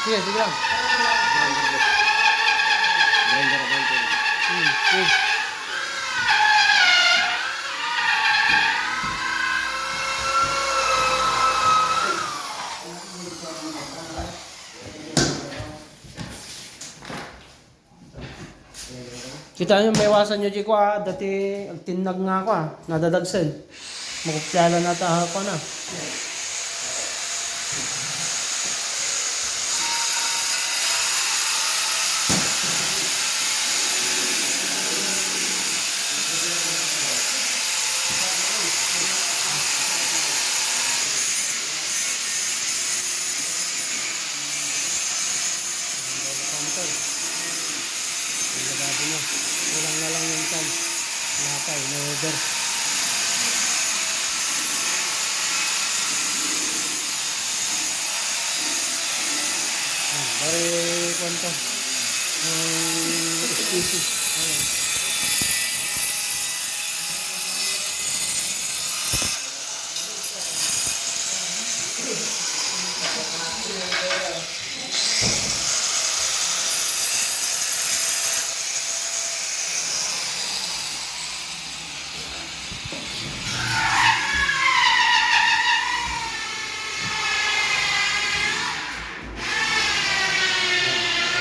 Sige, sige lang. Grinder natin. Sige. Kita nyo, may iwasan nyo, Jiko, dati tinag nga ako, nadadagsan. Makupyala na taha ko na. Kulang na lang yung tan. Napay, na-over. Bari, kwento. Species. Ayan.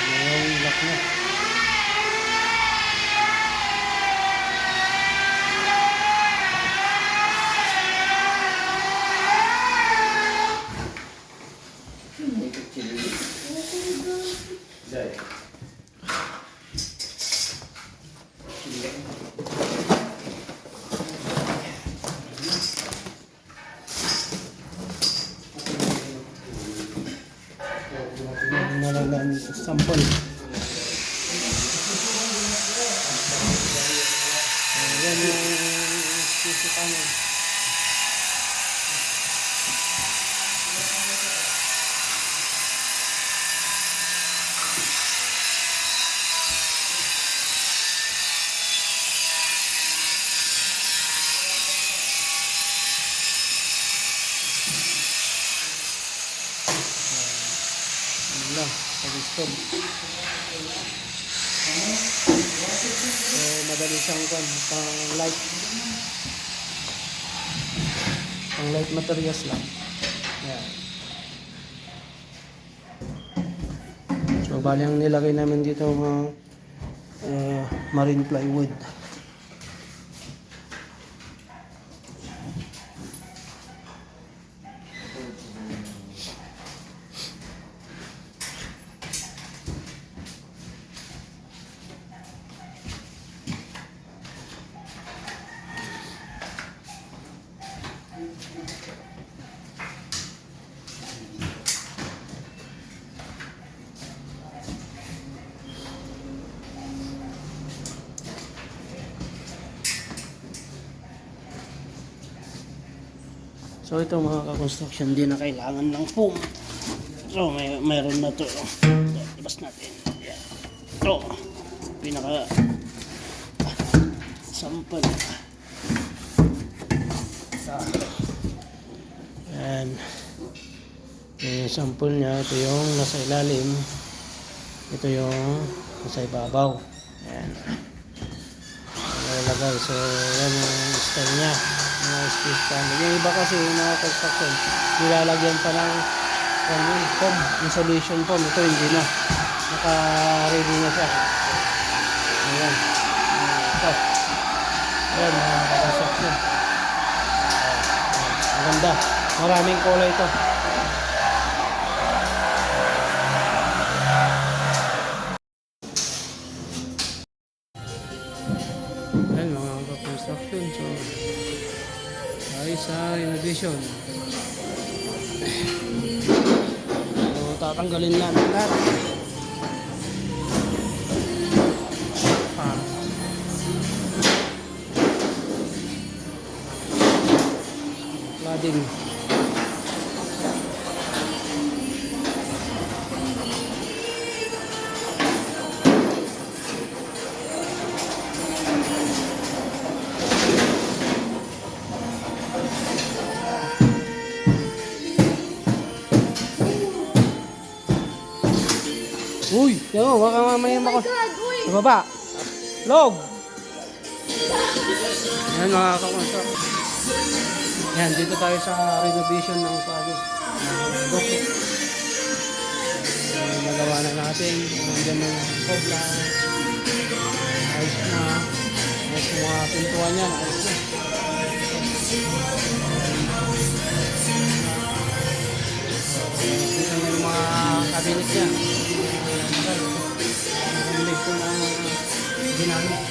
Yung lock na. Nalalaan sample. Ayan yung sisi panel. Lang, pag-stop. So, madali siyang pang-light. Pang-light materials lang. Ayan. So, bali ang nilagay namin dito mga marine plywood. So ito mga ka-construction, di na kailangan ng foam. So mayroon na to. Labas natin. Yan. Ito, pinaka sample. Yan. Yung sample niya, ito yung nasa ilalim. Ito yung nasa ibabaw. Yan. Nalagay. So yan yung style niya. Mga space panel. Yung iba kasi yung mga construction, nilalagyan pa ng foam, insulation foam. Ito hindi na. Naka-ready na siya. Ayan. Ito. Ayan, mga construction. Maganda. Maraming kulay ito. Ayan, mga construction. So, ay sa renovation. So, tatanggalin namin lahat. Cladding. Uy, yan o, baka mamaya Oh my God! Uy! Sa baba. Log! Yan mga kakonstruct. Yan, dito tayo sa renovation ng project. Duplex. Nagawa na natin. Nandiyan na yung kobla. Ayos na. Ayos yung mga pintuan niya. Ayos na. Ito na yung mga cabinet niya. Ito na ginamit.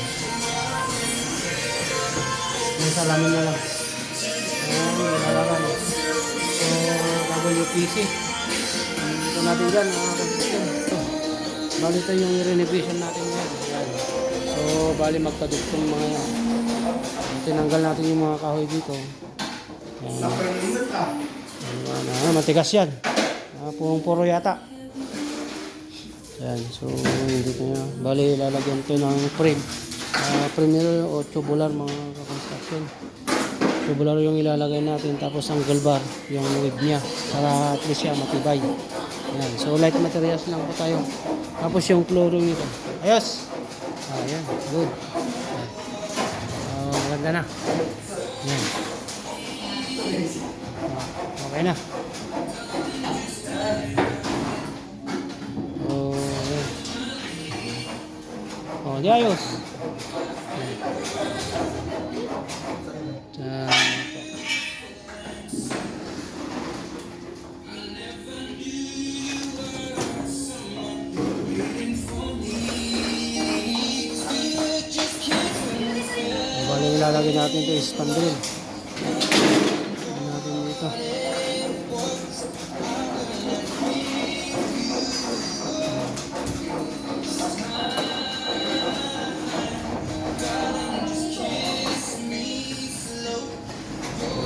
Yung salamin na lang. Nilalagay. So, WPC. Ito natin dyan, mga kapatid. Bali ito yung renovation natin ngayon. Ayan. So, bali magkadugtong mga yan. Tinanggal natin yung mga kahoy dito. Ayan. Matigas yan. Purong-puro yata. Ayan. So, hindi ko na. Bali, lalagyan ito ng frame. Premier o tubular mga construction. Tubular yung ilalagay natin, tapos ang bar yung wig niya para at least siya matibay. Ayan. So light materials lang po tayo. Tapos yung flooring nito. Ayos! Ayan. Good. Ayan. Maganda na. Ayan. Okay na. Ayan. Di ayos. Bali ilalagay natin ito is pandril. Natin dito.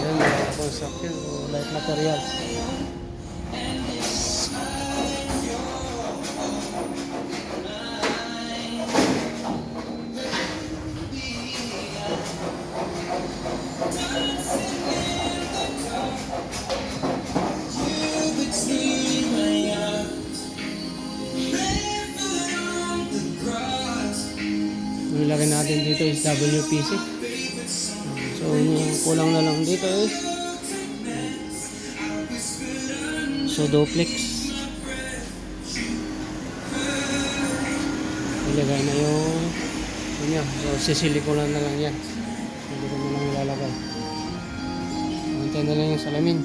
Ayan, mga construction o light materials. Ilagay natin dito is WPC. So yung kulang na lang dito is duplex. Ilagay na yung yun. So sisilikonan na lang yan. Hindi ko na lang ilalagay. Antay na lang yung salamin.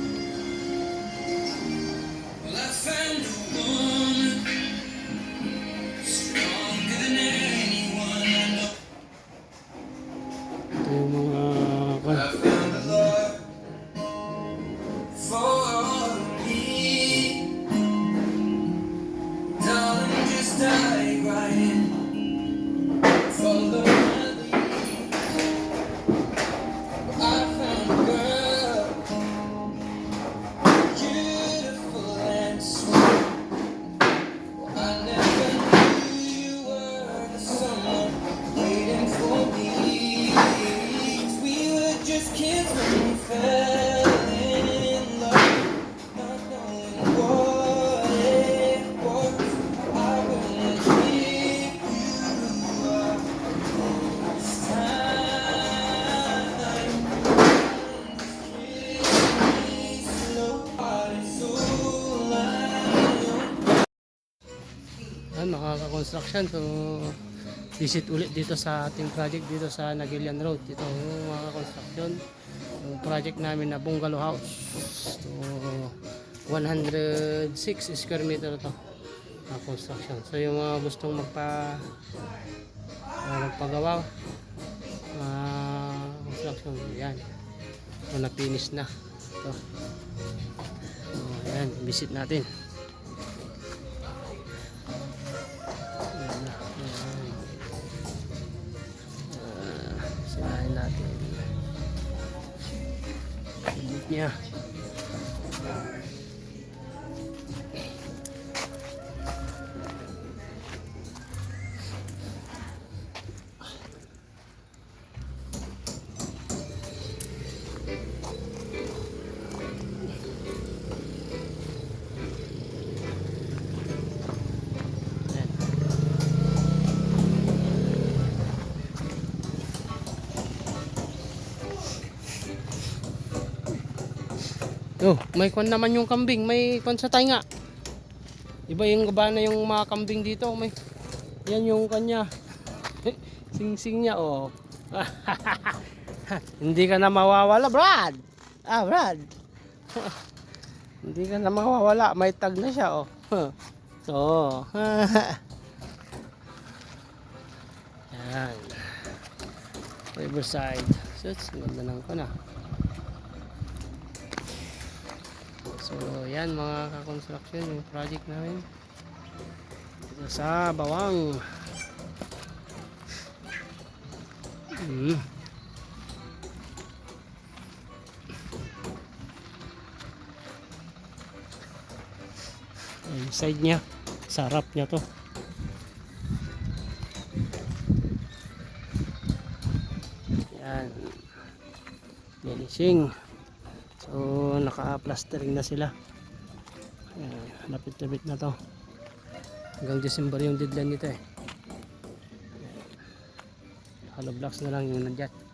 Ito yung mga makaka-construction. So visit ulit dito sa ating project dito sa Nagilian Road. Ito yung mga construction, yung project namin na bungalow house. So 106 square meter to na construction. So yung mga gustong magpagawa construction, yan. So na-finish na ito. So ayan, visit natin. Sinahin natin edit niya. Oh, may kwan naman yung kambing. May kwan sa tainga. Iba yung gabana yung mga kambing dito. May, yan yung kanya. Sing-sing niya, oh. Hindi ka na mawawala, Brad. Ah, Brad. Hindi ka na mawawala. May tag na siya, oh. Oh. Yan. Riverside. So, ganda ng ko na. So, yan mga ka-construction yung project namin. Dito sa Bawang. Yung side niya. Sarap niya to. Yan. Finishing. So, naka-plastering na sila. Ayan, lapit-lapit na to. Hanggang December yung deadline nito eh. Hollow blocks na lang yung nandiyan.